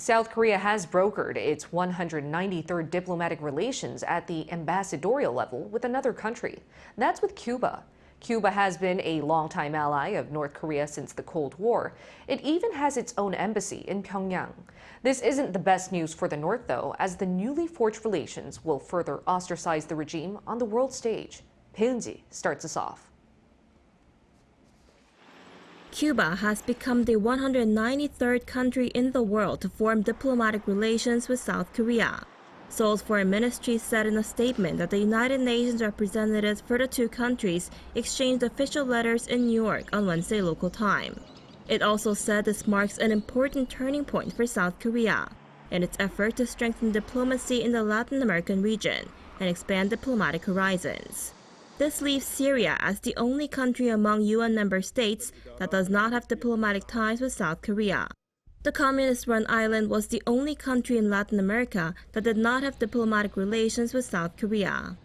South Korea has brokered its 193rd diplomatic relations at the ambassadorial level with another country. That's with Cuba. Cuba has been a longtime ally of North Korea since the Cold War. It even has its own embassy in Pyongyang. This isn't the best news for the North, though, as the newly forged relations will further ostracize the regime on the world stage. Bae Eun-ji starts us off. Cuba has become the 193rd country in the world to form diplomatic relations with South Korea. Seoul's foreign ministry said in a statement that the United Nations representatives for the two countries exchanged official letters in New York on Wednesday local time. It also said this marks an important turning point for South Korea in its effort to strengthen diplomacy in the Latin American region and expand diplomatic horizons. This leaves Syria as the only country among UN member states that does not have diplomatic ties with South Korea. The communist-run island was the only country in Latin America that did not have diplomatic relations with South Korea.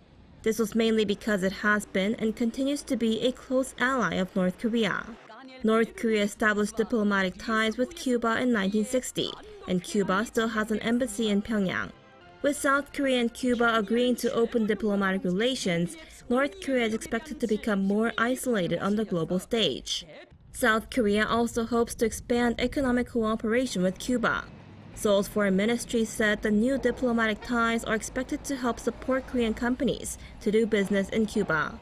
This was mainly because it has been and continues to be a close ally of North Korea. North Korea established diplomatic ties with Cuba in 1960, and Cuba still has an embassy in Pyongyang. With South Korea and Cuba agreeing to open diplomatic relations, North Korea is expected to become more isolated on the global stage. South Korea also hopes to expand economic cooperation with Cuba. Seoul's foreign ministry said the new diplomatic ties are expected to help support Korean companies to do business in Cuba.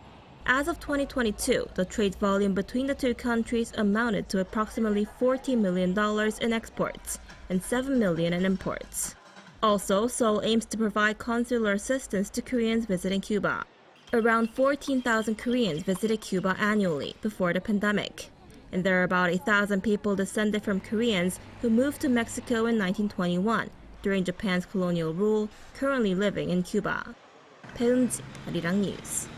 As of 2022, the trade volume between the two countries amounted to approximately $40 million in exports and $7 million in imports. Also, Seoul aims to provide consular assistance to Koreans visiting Cuba. Around 14,000 Koreans visited Cuba annually before the pandemic, and there are about 1,000 people descended from Koreans who moved to Mexico in 1921 during Japan's colonial rule, currently living in Cuba. Bae Eun-ji, Arirang News.